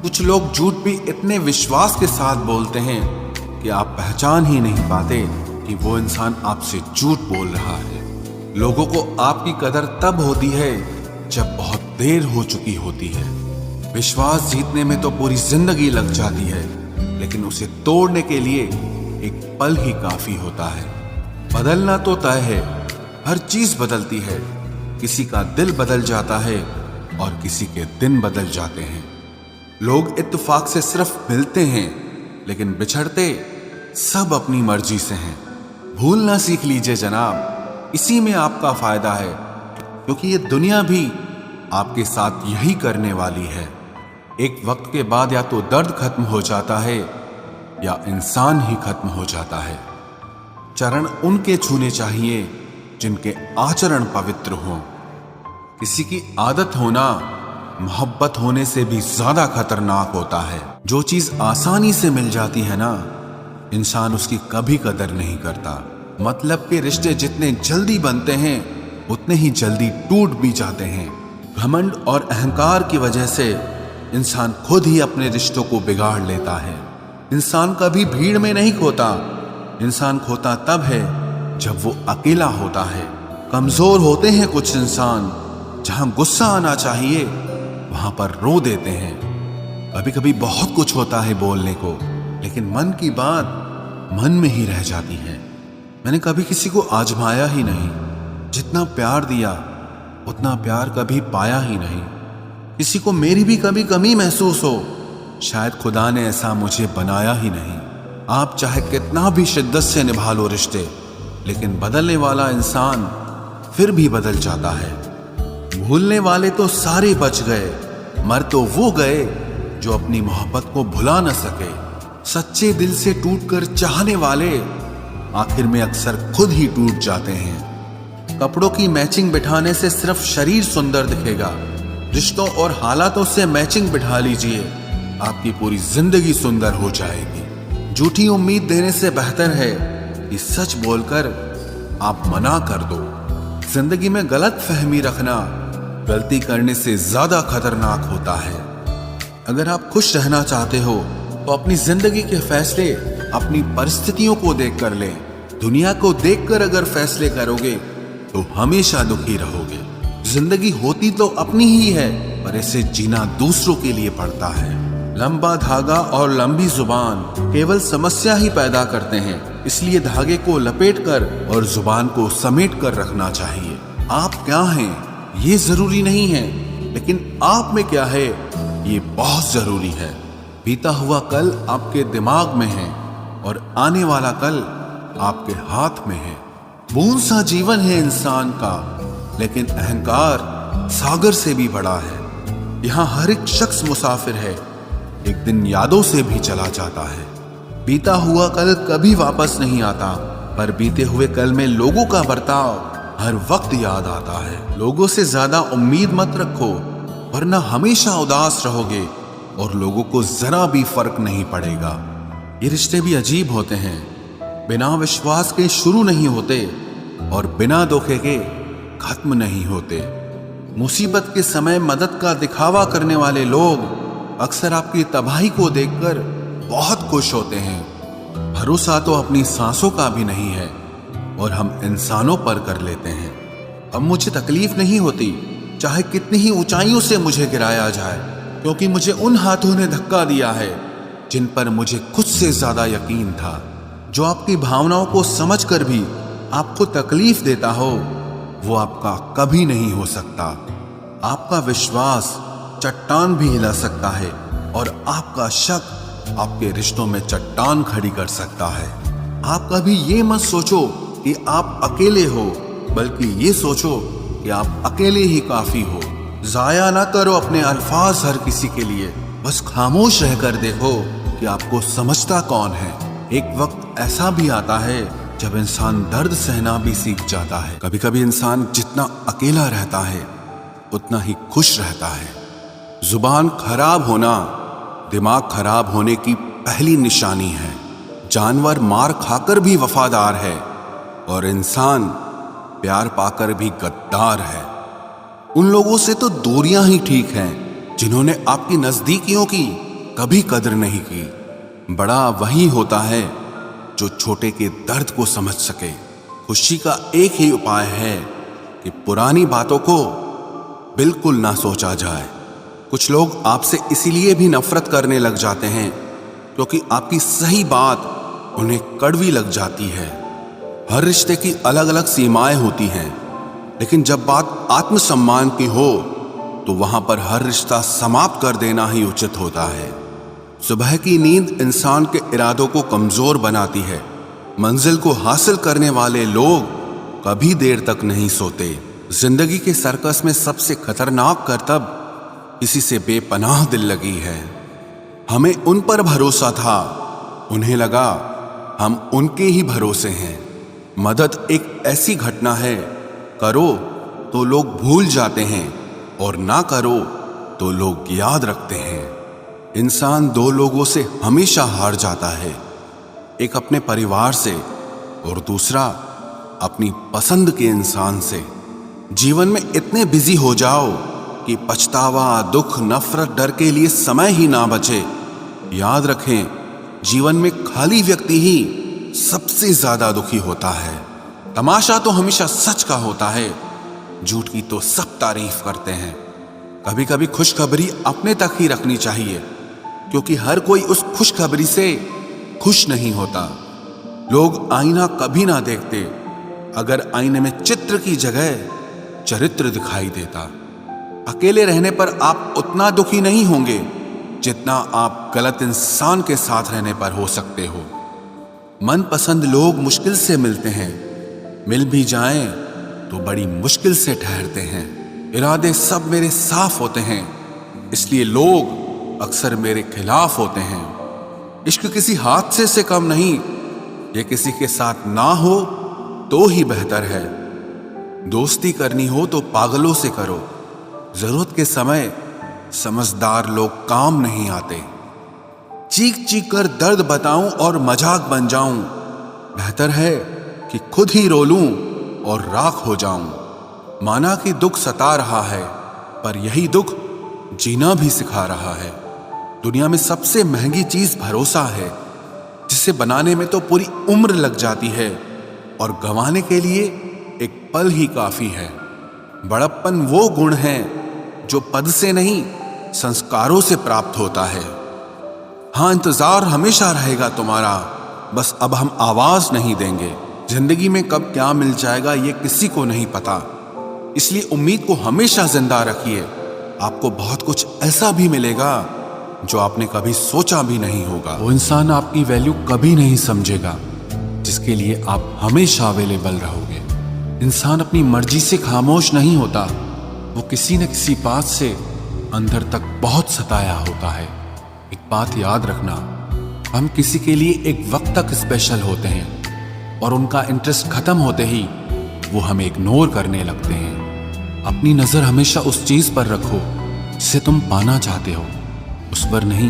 कुछ लोग झूठ भी इतने विश्वास के साथ बोलते हैं कि आप पहचान ही नहीं पाते कि वो इंसान आपसे झूठ बोल रहा है। लोगों को आपकी कदर तब होती है जब बहुत देर हो चुकी होती है। विश्वास जीतने में तो पूरी जिंदगी लग जाती है, लेकिन उसे तोड़ने के लिए एक पल ही काफी होता है। बदलना तो तय है, हर चीज बदलती है। किसी का दिल बदल जाता है और किसी के दिन बदल जाते हैं। लोग इत्तेफाक से सिर्फ मिलते हैं, लेकिन बिछड़ते सब अपनी मर्जी से हैं। भूलना सीख लीजिए जनाब, इसी में आपका फायदा है, क्योंकि ये दुनिया भी आपके साथ यही करने वाली है। एक वक्त के बाद या तो दर्द खत्म हो जाता है या इंसान ही खत्म हो जाता है। चरण उनके छूने चाहिए जिनके आचरण पवित्र हों। किसी की आदत होना मोहब्बत होने से भी ज्यादा खतरनाक होता है। जो चीज आसानी से मिल जाती है ना, इंसान उसकी कभी कदर नहीं करता। मतलब के रिश्ते जितने जल्दी बनते हैं उतने ही जल्दी टूट भी जाते हैं। घमंड और अहंकार की वजह से इंसान खुद ही अपने रिश्तों को बिगाड़ लेता है। इंसान कभी भीड़ में नहीं खोता, इंसान खोता तब है जब वो अकेला होता है। कमजोर होते हैं कुछ इंसान, जहां गुस्सा आना चाहिए वहां पर रो देते हैं। कभी कभी बहुत कुछ होता है बोलने को, लेकिन मन की बात मन में ही रह जाती है। मैंने कभी किसी को आजमाया ही नहीं। जितना प्यार दिया उतना प्यार कभी पाया ही नहीं। किसी को मेरी भी कभी कमी महसूस हो, शायद खुदा ने ऐसा मुझे बनाया ही नहीं। आप चाहे कितना भी शिद्दत से निभा लो रिश्ते, लेकिन बदलने वाला इंसान फिर भी बदल जाता है। भूलने वाले तो सारे बच गए, मर तो वो गए जो अपनी मोहब्बत को भुला न सके। सच्चे दिल से टूटकर चाहने वाले आखिर में अक्सर खुद ही टूट जाते हैं। कपड़ों की मैचिंग बिठाने से सिर्फ शरीर सुंदर दिखेगा। रिश्तों और हालातों से मैचिंग बिठा लीजिए, आपकी पूरी जिंदगी सुंदर हो जाएगी। झूठी उम्मीद देने से बेहतर है कि सच बोलकर आप मना कर दो। जिंदगी में गलत फहमी रखना गलती करने से ज्यादा खतरनाक होता है। अगर आप खुश रहना चाहते हो तो अपनी जिंदगी के फैसले अपनी परिस्थितियों को देखकर लें। दुनिया को देखकर अगर फैसले करोगे तो हमेशा दुखी रहोगे। जिंदगी होती तो अपनी ही है, पर इसे जीना दूसरों के लिए पड़ता है। लंबा धागा और लंबी जुबान केवल समस्या ही पैदा करते हैं, इसलिए धागे को लपेटकर और जुबान को समेट कर रखना चाहिए। आप क्या हैं ये जरूरी नहीं है, लेकिन आप में क्या है ये बहुत जरूरी है। बीता हुआ कल आपके दिमाग में है और आने वाला कल आपके हाथ में है। बूंद सा जीवन है इंसान का, लेकिन अहंकार सागर से भी बड़ा है। यहाँ हर एक शख्स मुसाफिर है, एक दिन यादों से भी चला जाता है। बीता हुआ कल कभी वापस नहीं आता, पर बीते हुए कल में लोगों का बर्ताव हर वक्त याद आता है। लोगों से ज्यादा उम्मीद मत रखो, वरना हमेशा उदास रहोगे और लोगों को जरा भी फर्क नहीं पड़ेगा। ये रिश्ते भी अजीब होते हैं, बिना विश्वास के शुरू नहीं होते और बिना धोखे के खत्म नहीं होते। मुसीबत के समय मदद का दिखावा करने वाले लोग अक्सर आपकी तबाही को देखकर बहुत खुश होते हैं। भरोसा तो अपनी सांसों का भी नहीं है और हम इंसानों पर कर लेते हैं। अब मुझे तकलीफ नहीं होती चाहे कितनी ही ऊंचाइयों से मुझे गिराया जाए, क्योंकि मुझे उन हाथों ने धक्का दिया है जिन पर मुझे खुद से ज्यादा यकीन था। जो आपकी भावनाओं को समझकर भी आपको तकलीफ देता हो, वो आपका कभी नहीं हो सकता। आपका विश्वास चट्टान भी हिला सकता है और आपका शक आपके रिश्तों में चट्टान खड़ी कर सकता है। आप कभी ये मत सोचो कि आप अकेले हो, बल्कि ये सोचो कि आप अकेले ही काफी हो। जाया ना करो अपने अल्फाज हर किसी के लिए, बस खामोश रहकर देखो कि आपको समझता कौन है। एक वक्त ऐसा भी आता है जब इंसान दर्द सहना भी सीख जाता है। कभी कभी इंसान जितना अकेला रहता है उतना ही खुश रहता है। जुबान खराब होना दिमाग खराब होने की पहली निशानी है। जानवर मार खाकर भी वफादार है और इंसान प्यार पाकर भी गद्दार है। उन लोगों से तो दूरियां ही ठीक हैं जिन्होंने आपकी नजदीकियों की कभी कदर नहीं की। बड़ा वही होता है जो छोटे के दर्द को समझ सके। खुशी का एक ही उपाय है कि पुरानी बातों को बिल्कुल ना सोचा जाए। कुछ लोग आपसे इसीलिए भी नफरत करने लग जाते हैं क्योंकि आपकी सही बात उन्हें कड़वी लग जाती है। हर रिश्ते की अलग अलग सीमाएं होती हैं, लेकिन जब बात आत्मसम्मान की हो तो वहां पर हर रिश्ता समाप्त कर देना ही उचित होता है। सुबह की नींद इंसान के इरादों को कमजोर बनाती है। मंजिल को हासिल करने वाले लोग कभी देर तक नहीं सोते। जिंदगी के सर्कस में सबसे खतरनाक करतब किसी से बेपनाह दिल लगी है। हमें उन पर भरोसा था, उन्हें लगा हम उनके ही भरोसे हैं। मदद एक ऐसी घटना है, करो तो लोग भूल जाते हैं और ना करो तो लोग याद रखते हैं। इंसान दो लोगों से हमेशा हार जाता है, एक अपने परिवार से और दूसरा अपनी पसंद के इंसान से। जीवन में इतने बिजी हो जाओ कि पछतावा, दुख, नफरत, डर के लिए समय ही ना बचे। याद रखें, जीवन में खाली व्यक्ति ही सबसे ज्यादा दुखी होता है। तमाशा तो हमेशा सच का होता है, झूठ की तो सब तारीफ करते हैं। कभी कभी खुशखबरी अपने तक ही रखनी चाहिए, क्योंकि हर कोई उस खुशखबरी से खुश नहीं होता। लोग आईना कभी ना देखते अगर आईने में चित्र की जगह चरित्र दिखाई देता। अकेले रहने पर आप उतना दुखी नहीं होंगे जितना आप गलत इंसान के साथ रहने पर हो सकते हो। मनपसंद लोग मुश्किल से मिलते हैं, मिल भी जाएं तो बड़ी मुश्किल से ठहरते हैं। इरादे सब मेरे साफ होते हैं, इसलिए लोग अक्सर मेरे खिलाफ होते हैं। इश्क किसी हादसे से कम नहीं, ये किसी के साथ ना हो तो ही बेहतर है। दोस्ती करनी हो तो पागलों से करो, जरूरत के समय समझदार लोग काम नहीं आते। चीख चीख कर दर्द बताऊं और मजाक बन जाऊं, बेहतर है कि खुद ही रो लूं और राख हो जाऊं। माना कि दुख सता रहा है, पर यही दुख जीना भी सिखा रहा है। दुनिया में सबसे महंगी चीज भरोसा है, जिसे बनाने में तो पूरी उम्र लग जाती है और गंवाने के लिए एक पल ही काफी है। बड़प्पन वो गुण है जो पद से नहीं, संस्कारों से प्राप्त होता है। हाँ, इंतजार हमेशा रहेगा तुम्हारा, बस अब हम आवाज नहीं देंगे। जिंदगी में कब क्या मिल जाएगा ये किसी को नहीं पता, इसलिए उम्मीद को हमेशा जिंदा रखिए। आपको बहुत कुछ ऐसा भी मिलेगा जो आपने कभी सोचा भी नहीं होगा। वो इंसान आपकी वैल्यू कभी नहीं समझेगा जिसके लिए आप हमेशा अवेलेबल रहोगे। इंसान अपनी मर्जी से खामोश नहीं होता, वो किसी न किसी बात से अंदर तक बहुत सताया होता है। एक बात याद रखना, हम किसी के लिए एक वक्त तक स्पेशल होते हैं और उनका इंटरेस्ट खत्म होते ही वो हमें इग्नोर करने लगते हैं। अपनी नजर हमेशा उस चीज पर रखो जिसे तुम पाना चाहते हो, उस पर नहीं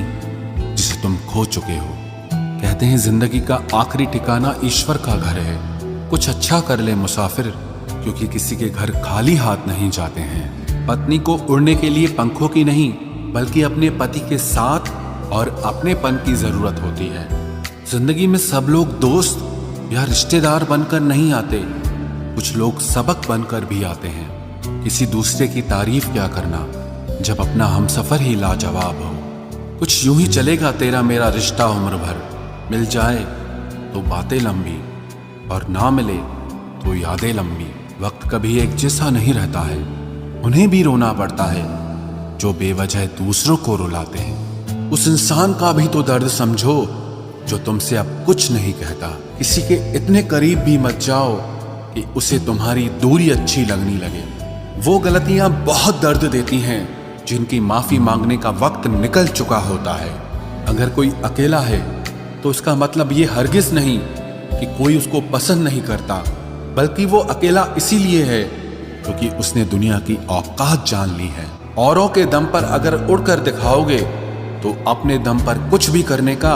जिसे तुम खो चुके हो। कहते हैं जिंदगी का आखिरी ठिकाना ईश्वर का घर है। कुछ अच्छा कर ले मुसाफिर, क्योंकि किसी के घर खाली हाथ नहीं जाते हैं। पत्नी को उड़ने के लिए पंखों की नहीं, बल्कि अपने पति के साथ और अपनेपन की जरूरत होती है। जिंदगी में सब लोग दोस्त या रिश्तेदार बनकर नहीं आते, कुछ लोग सबक बनकर भी आते हैं। किसी दूसरे की तारीफ क्या करना जब अपना हमसफर ही लाजवाब हो। कुछ यूं ही चलेगा तेरा मेरा रिश्ता उम्र भर, मिल जाए तो बातें लंबी और ना मिले तो यादें लंबी। वक्त कभी एक जैसा नहीं रहता है, उन्हें भी रोना पड़ता है जो बेवजह दूसरों को रुलाते हैं। उस इंसान का भी तो दर्द समझो जो तुमसे अब कुछ नहीं कहता। किसी के इतने करीब भी मत जाओ कि उसे तुम्हारी दूरी अच्छी लगने लगे। वो गलतियां बहुत दर्द देती हैं जिनकी माफी मांगने का वक्त निकल चुका होता है। अगर कोई अकेला है तो इसका मतलब ये हरगिज नहीं कि कोई उसको पसंद नहीं करता, बल्कि वो अकेला इसीलिए है क्योंकि उसने दुनिया की औकात जान ली है। औरों के दम पर अगर उड़कर दिखाओगे तो अपने दम पर कुछ भी करने का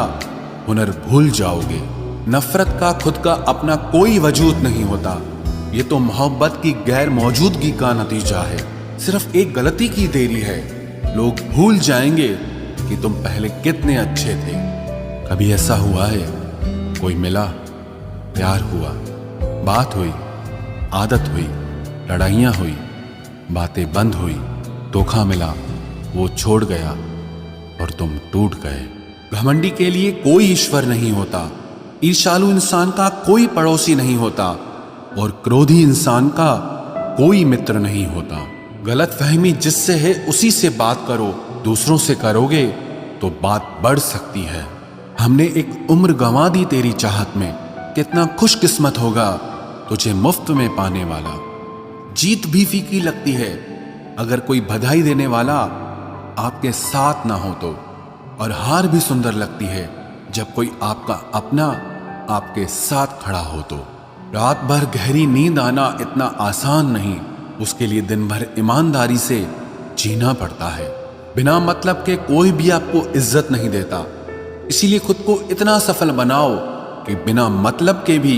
हुनर भूल जाओगे। नफरत का खुद का अपना कोई वजूद नहीं होता, ये तो मोहब्बत की गैर मौजूदगी का नतीजा है। सिर्फ एक गलती की देरी है, लोग भूल जाएंगे कि तुम पहले कितने अच्छे थे। कभी ऐसा हुआ है कोई मिला, प्यार हुआ, बात हुई, आदत हुई, लड़ाइयाँ हुई, बातें बंद हुई, धोखा मिला, वो छोड़ गया और तुम टूट गए। घमंडी के लिए कोई ईश्वर नहीं होता, ईर्ष्यालु इंसान का कोई पड़ोसी नहीं होता और क्रोधी इंसान का कोई मित्र नहीं होता। गलतफहमी जिससे है उसी से बात करो, दूसरों से करोगे तो बात बढ़ सकती है। हमने एक उम्र गंवा दी तेरी चाहत में, कितना खुशकिस्मत होगा तुझे मुफ्त में पाने वाला। जीत भी फीकी लगती है अगर कोई बधाई देने वाला आपके साथ ना हो तो, और हार भी सुंदर लगती है जब कोई आपका अपना आपके साथ खड़ा हो तो। रात भर गहरी नींद आना इतना आसान नहीं, उसके लिए दिन भर ईमानदारी से जीना पड़ता है। बिना मतलब के कोई भी आपको इज्जत नहीं देता, इसीलिए खुद को इतना सफल बनाओ कि बिना मतलब के भी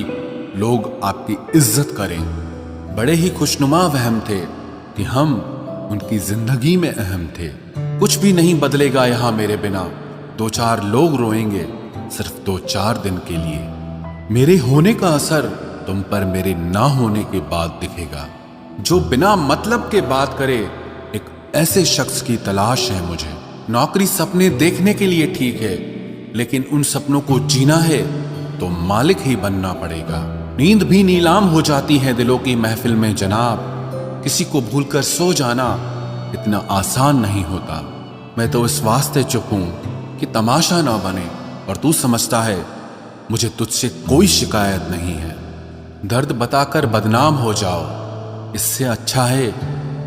लोग आपकी इज्जत करें। बड़े ही खुशनुमा वहम थे कि हम उनकी जिंदगी में अहम थे। कुछ भी नहीं बदलेगा यहां मेरे बिना, दो चार लोग रोएंगे सिर्फ 2-4 दिन के लिए। मेरे होने का असर तुम पर मेरे ना होने के बाद दिखेगा। जो बिना मतलब के बात करे, एक ऐसे शख्स की तलाश है मुझे। नौकरी सपने देखने के लिए ठीक है, लेकिन उन सपनों को जीना है तो मालिक ही बनना पड़ेगा। नींद भी नीलाम हो जाती है दिलों की महफिल में जनाब, किसी को भूलकर सो जाना इतना आसान नहीं होता। मैं तो इस वास्ते चुप हूं कि तमाशा ना बने, और तू समझता है मुझे तुझसे कोई शिकायत नहीं है। दर्द बताकर बदनाम हो जाओ, इससे अच्छा है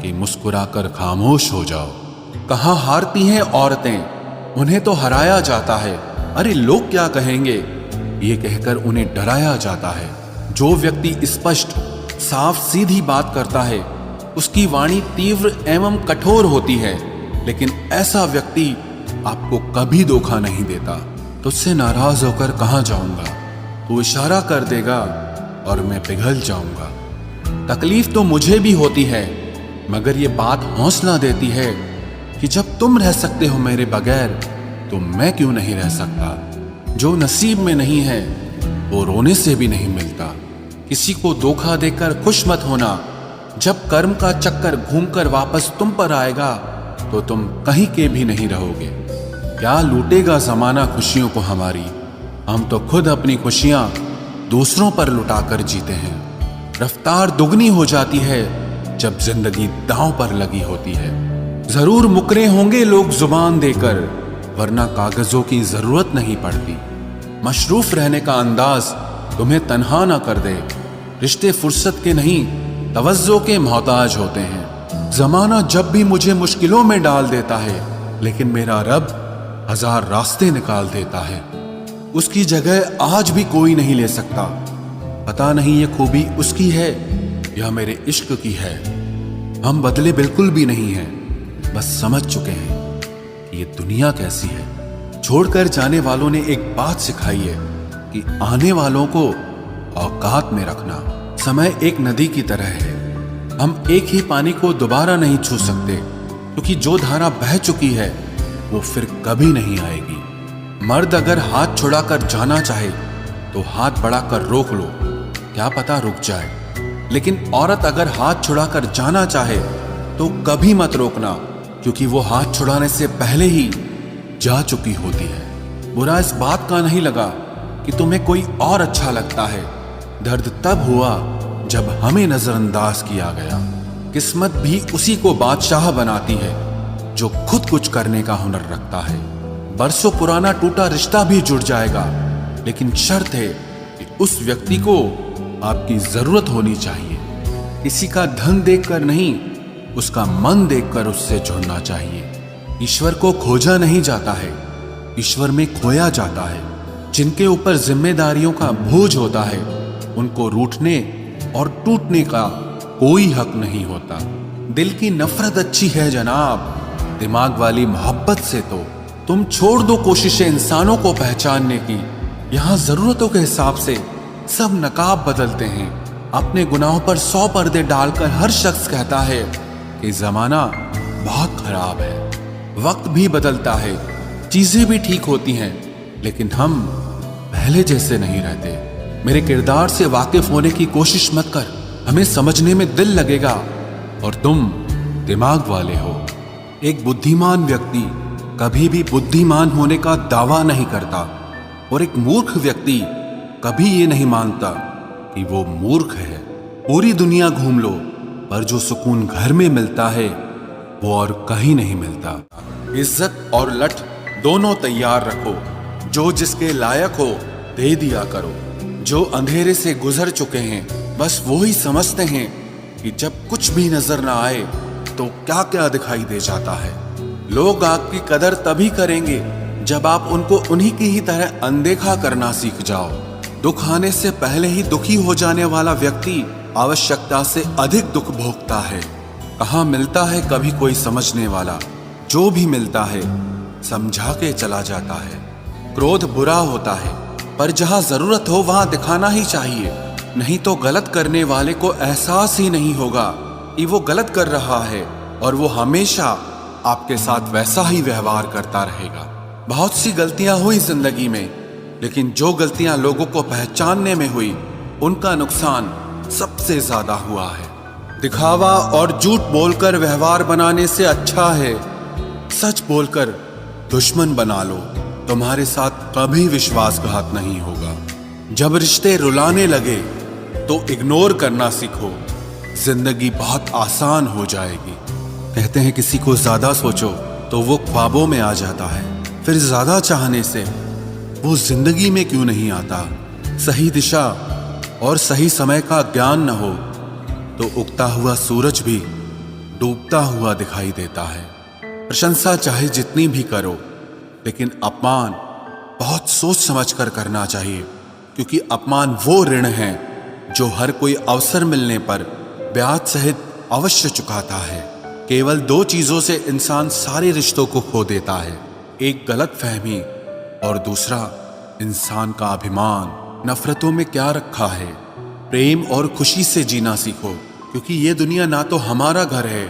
कि मुस्कुराकर खामोश हो जाओ। कहाँ हारती हैं औरतें, उन्हें तो हराया जाता है। अरे लोग क्या कहेंगे, ये कहकर उन्हें डराया जाता है। जो व्यक्ति स्पष्ट साफ सीधी बात करता है उसकी वाणी तीव्र एवं कठोर होती है, लेकिन ऐसा व्यक्ति आपको कभी धोखा नहीं देता। तुझसे नाराज होकर कहाँ जाऊंगा, तू इशारा कर देगा और मैं पिघल जाऊंगा। तकलीफ तो मुझे भी होती है, मगर ये बात हौसला देती है कि जब तुम रह सकते हो मेरे बगैर तो मैं क्यों नहीं रह सकता। जो नसीब में नहीं है वो रोने से भी नहीं मिलता। किसी को धोखा देकर खुश मत होना, जब कर्म का चक्कर घूमकर वापस तुम पर आएगा तो तुम कहीं के भी नहीं रहोगे। क्या लूटेगा जमाना खुशियों को हमारी, हम तो खुद अपनी खुशियां दूसरों पर लुटाकर जीते हैं। रफ्तार दुगनी हो जाती है जब जिंदगी दांव पर लगी होती है। जरूर मुकरे होंगे लोग जुबान देकर, वरना कागजों की जरूरत नहीं पड़ती। मशरूफ रहने का अंदाज तुम्हें तन्हा ना कर दे। रिश्ते फुर्सत के नहीं तवज्जो के मोहताज होते हैं। जमाना जब भी मुझे मुश्किलों में डाल देता है, लेकिन मेरा रब 1000 रास्ते निकाल देता है। उसकी जगह आज भी कोई नहीं ले सकता। पता नहीं ये खूबी उसकी है या मेरे इश्क की है। हम बदले बिल्कुल भी नहीं हैं, बस समझ चुके हैं कि ये दुनिया कैसी है। छोड़कर जाने वालों ने एक बात सिखाई है कि आने वालों को औकात में रखना। समय एक नदी की तरह है, हम एक ही पानी को दोबारा नहीं छू सकते, क्योंकि जो धारा बह चुकी है वो फिर कभी नहीं आएगी। मर्द अगर हाथ छुड़ाकर जाना चाहे तो हाथ बढ़ाकर रोक लो, क्या पता रुक जाए। लेकिन औरत अगर हाथ छुड़ाकर जाना चाहे तो कभी मत रोकना, क्योंकि वो हाथ छुड़ाने से पहले ही जा चुकी होती है। बुरा इस बात का नहीं लगा कि तुम्हें कोई और अच्छा लगता है। दर्द तब हुआ जब हमें नजरअंदाज किया गया। किस्मत भी उसी को बादशाह बनाती है जो खुद कुछ करने का हुनर रखता है। बरसों पुराना टूटा रिश्ता भी जुड़ जाएगा, लेकिन शर्त है कि उस व्यक्ति को आपकी जरूरत होनी चाहिए। किसी का धन देखकर नहीं, उसका मन देखकर उससे जुड़ना चाहिए। ईश्वर को खोजा नहीं जाता है, ईश्वर में खोया जाता है। जिनके ऊपर जिम्मेदारियों का बोझ होता है उनको रूठने और टूटने का कोई हक नहीं होता। दिल की नफरत अच्छी है जनाब, दिमाग वाली मोहब्बत से तो तुम छोड़ दो कोशिशें इंसानों को पहचानने की। यहां जरूरतों के हिसाब से सब नकाब बदलते हैं। अपने गुनाहों पर 100 पर्दे डालकर हर शख्स कहता है कि जमाना बहुत खराब है। वक्त भी बदलता है, चीजें भी ठीक होती हैं, लेकिन हम पहले जैसे नहीं रहते। मेरे किरदार से वाकिफ होने की कोशिश मत कर, हमें समझने में दिल लगेगा और तुम दिमाग वाले हो। एक बुद्धिमान व्यक्ति कभी भी बुद्धिमान होने का दावा नहीं करता और एक मूर्ख व्यक्ति कभी ये नहीं मानता कि वो मूर्ख है। पूरी दुनिया घूम लो, पर जो सुकून घर में मिलता है वो और कहीं नहीं मिलता। इज्जत और लठ दोनों तैयार रखो, जो जिसके लायक हो दे दिया करो। जो अंधेरे से गुजर चुके हैं बस वो ही समझते हैं कि जब कुछ भी नजर ना आए तो क्या क्या दिखाई दे जाता है। लोग आपकी कदर तभी करेंगे जब आप उनको उन्हीं की ही तरह अनदेखा करना सीख जाओ। दुख आने से पहले ही दुखी हो जाने वाला व्यक्ति आवश्यकता से अधिक दुख भोगता है। कहाँ मिलता है कभी कोई समझने वाला, जो भी मिलता है समझा के चला जाता है। क्रोध बुरा होता है, पर जहाँ जरूरत हो वहां दिखाना ही चाहिए, नहीं तो गलत करने वाले को एहसास ही नहीं होगा कि वो गलत कर रहा है और वो हमेशा आपके साथ वैसा ही व्यवहार करता रहेगा। बहुत सी गलतियां हुई जिंदगी में, लेकिन जो गलतियां लोगों को पहचानने में हुई उनका नुकसान सबसे ज्यादा हुआ है। दिखावा और झूठ बोलकर व्यवहार बनाने से अच्छा है सच बोलकर दुश्मन बना लो, तुम्हारे साथ कभी विश्वासघात नहीं होगा। जब रिश्ते रुलाने लगे तो इग्नोर करना सीखो, जिंदगी बहुत आसान हो जाएगी। कहते हैं किसी को ज्यादा सोचो तो वो ख्वाबों में आ जाता है, फिर ज्यादा चाहने से वो जिंदगी में क्यों नहीं आता। सही दिशा और सही समय का ज्ञान न हो तो उगता हुआ सूरज भी डूबता हुआ दिखाई देता है। प्रशंसा चाहे जितनी भी करो, लेकिन अपमान बहुत सोच समझ कर करना चाहिए, क्योंकि अपमान वो ऋण है जो हर कोई अवसर मिलने पर ब्याज सहित अवश्य चुकाता है। केवल दो चीजों से इंसान सारे रिश्तों को खो देता है, एक गलतफहमी और दूसरा इंसान का अभिमान। नफरतों में क्या रखा है, प्रेम और खुशी से जीना सीखो, क्योंकि ये दुनिया ना तो हमारा घर है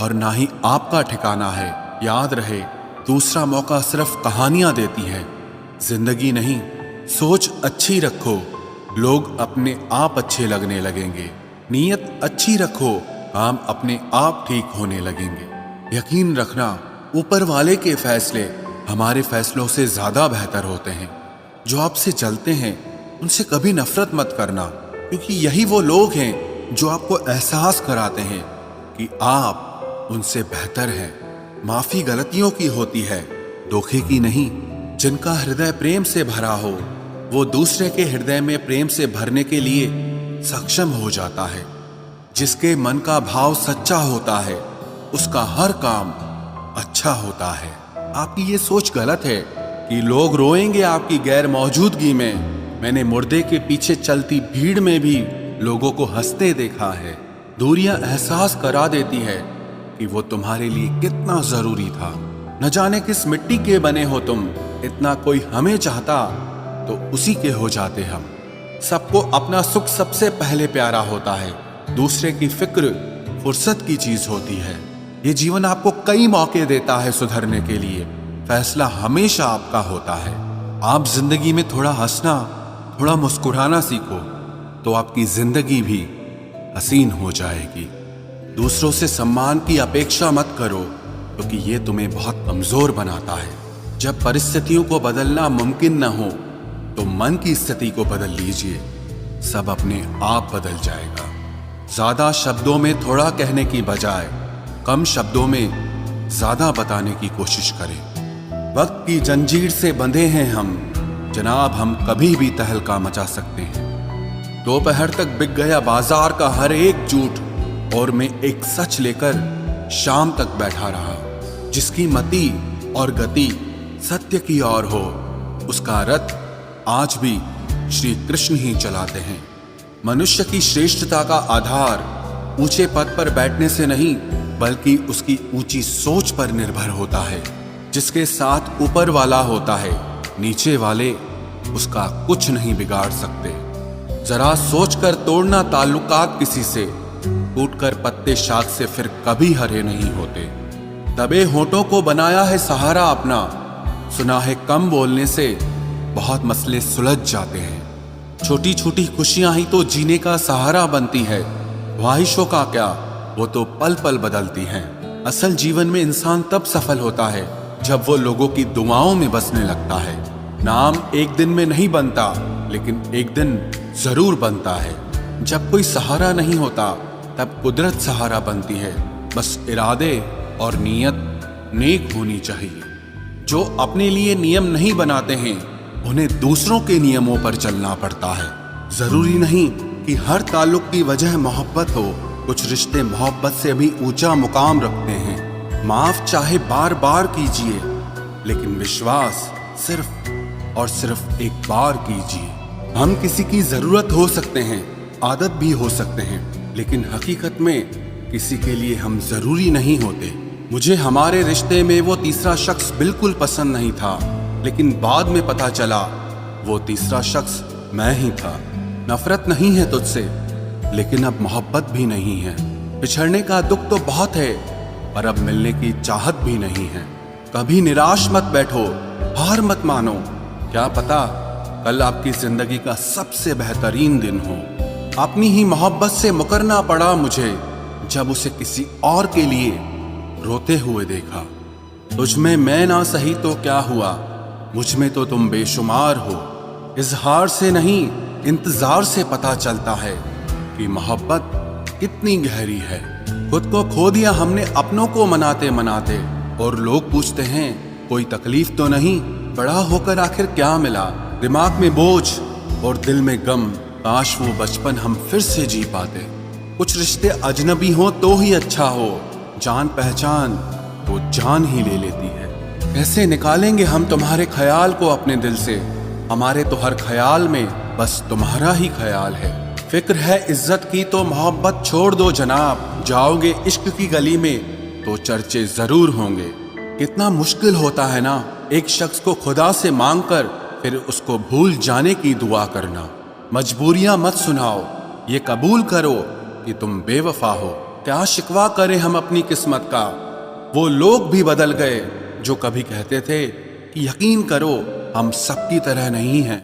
और ना ही आपका ठिकाना है। याद रहे, दूसरा मौका सिर्फ कहानियां देती है, जिंदगी नहीं। सोच अच्छी रखो, लोग अपने आप अच्छे लगने लगेंगे। नीयत अच्छी रखो, काम अपने आप ठीक होने लगेंगे। यकीन रखना, ऊपर वाले के फैसले हमारे फैसलों से ज्यादा बेहतर होते हैं। जो आपसे चलते हैं उनसे कभी नफरत मत करना, क्योंकि यही वो लोग हैं जो आपको एहसास कराते हैं कि आप उनसे बेहतर हैं। माफी गलतियों की होती है, धोखे की नहीं। जिनका हृदय प्रेम से भरा हो वो दूसरे के हृदय में प्रेम से भरने के लिए सक्षम हो जाता है। जिसके मन का भाव सच्चा होता है उसका हर काम अच्छा होता है। आपकी ये सोच गलत है कि लोग रोएंगे आपकी गैर मौजूदगी में। मैंने मुर्दे के पीछे चलती भीड़ में भी लोगों को हंसते देखा है। दूरियां एहसास करा देती है कि वो तुम्हारे लिए कितना जरूरी था। न जाने किस मिट्टी के बने हो तुम, इतना कोई हमें चाहता तो उसी के हो जाते हम। सबको अपना सुख सबसे पहले प्यारा होता है, दूसरे की फिक्र फुर्सत की चीज होती है। ये जीवन आपको कई मौके देता है सुधरने के लिए, फैसला हमेशा आपका होता है। आप जिंदगी में थोड़ा हंसना, थोड़ा मुस्कुराना सीखो तो आपकी जिंदगी भी हसीन हो जाएगी। दूसरों से सम्मान की अपेक्षा मत करो, क्योंकि ये तुम्हें बहुत कमजोर बनाता है। जब परिस्थितियों को बदलना मुमकिन न हो तो मन की स्थिति को बदल लीजिए, सब अपने आप बदल जाएगा। ज्यादा शब्दों में थोड़ा कहने की बजाय कम शब्दों में ज्यादा बताने की कोशिश करें। वक्त की जंजीर से बंधे हैं हम जनाब, हम कभी भी तहलका मचा सकते हैं। दोपहर तक बिक गया बाजार का हर एक झूठ और मैं एक सच लेकर शाम तक बैठा रहा। जिसकी मति और गति सत्य की ओर हो, उसका रथ आज भी श्री कृष्ण ही चलाते हैं। मनुष्य की श्रेष्ठता का आधार ऊंचे पद पर बैठने से नहीं, बल्कि उसकी ऊंची सोच पर निर्भर होता है। जिसके साथ ऊपर वाला होता है, नीचे वाले उसका कुछ नहीं बिगाड़ सकते। जरा सोचकर तोड़ना ताल्लुकात किसी से, टूटकर पत्ते शाख से फिर कभी हरे नहीं होते। दबे होठों को बनाया है सहारा अपना, सुना है कम बोलने से बहुत मसले सुलझ जाते हैं। छोटी छोटी खुशियां ही तो जीने का सहारा बनती है। ख्वाहिशों का क्या, वो तो पल पल बदलती हैं। असल जीवन में इंसान तब सफल होता है जब वो लोगों की दुआओं में बसने लगता है। नाम एक दिन में नहीं बनता, लेकिन एक दिन जरूर बनता है। जब कोई सहारा नहीं होता तब कुदरत सहारा बनती है। बस इरादे और नीयत नेक होनी चाहिए। जो अपने लिए नियम नहीं बनाते हैं उन्हें दूसरों के नियमों पर चलना पड़ता है। जरूरी नहीं कि हर ताल्लुक की वजह मोहब्बत हो। कुछ रिश्ते मोहब्बत से भी ऊंचा मुकाम रखते हैं। माफ चाहे बार बार कीजिए, लेकिन विश्वास सिर्फ और सिर्फ एक बार कीजिए। हम किसी की जरूरत हो सकते हैं, आदत भी हो सकते हैं, लेकिन हकीकत में किसी के लिए हम जरूरी नहीं होते। मुझे हमारे रिश्ते में वो तीसरा शख्स बिल्कुल पसंद नहीं था, लेकिन बाद में पता चला वो तीसरा शख्स मैं ही था। नफरत नहीं है तुझसे, लेकिन अब मोहब्बत भी नहीं है। बिछड़ने का दुख तो बहुत है, पर अब मिलने की चाहत भी नहीं है। कभी निराश मत बैठो, हार मत मानो। क्या पता कल आपकी जिंदगी का सबसे बेहतरीन दिन हो। अपनी ही मोहब्बत से मुकरना पड़ा मुझे, जब उसे किसी और के लिए रोते हुए देखा। तुझ में मैं ना सही तो क्या हुआ, मुझ में तो तुम बेशुमार हो। इजहार से नहीं, इंतजार से पता चलता है कि मोहब्बत कितनी गहरी है। खुद को खो दिया हमने अपनों को मनाते मनाते, और लोग पूछते हैं कोई तकलीफ तो नहीं। बड़ा होकर आखिर क्या मिला, दिमाग में बोझ और दिल में गम। काश वो बचपन हम फिर से जी पाते। कुछ रिश्ते अजनबी हो तो ही अच्छा हो, जान पहचान तो जान ही ले लेती है। कैसे निकालेंगे हम तुम्हारे ख्याल को अपने दिल से, हमारे तो हर ख्याल में बस तुम्हारा ही ख्याल है। फिक्र है इज्जत की तो मोहब्बत छोड़ दो जनाब, जाओगे इश्क की गली में तो चर्चे जरूर होंगे। कितना मुश्किल होता है ना एक शख्स को खुदा से मांग कर फिर उसको भूल जाने की दुआ करना। मजबूरियां मत सुनाओ, ये कबूल करो कि तुम बेवफा हो। क्या शिकवा करें हम अपनी किस्मत का, वो लोग भी बदल गए जो कभी कहते थे कि यकीन करो हम सबकी तरह नहीं हैं।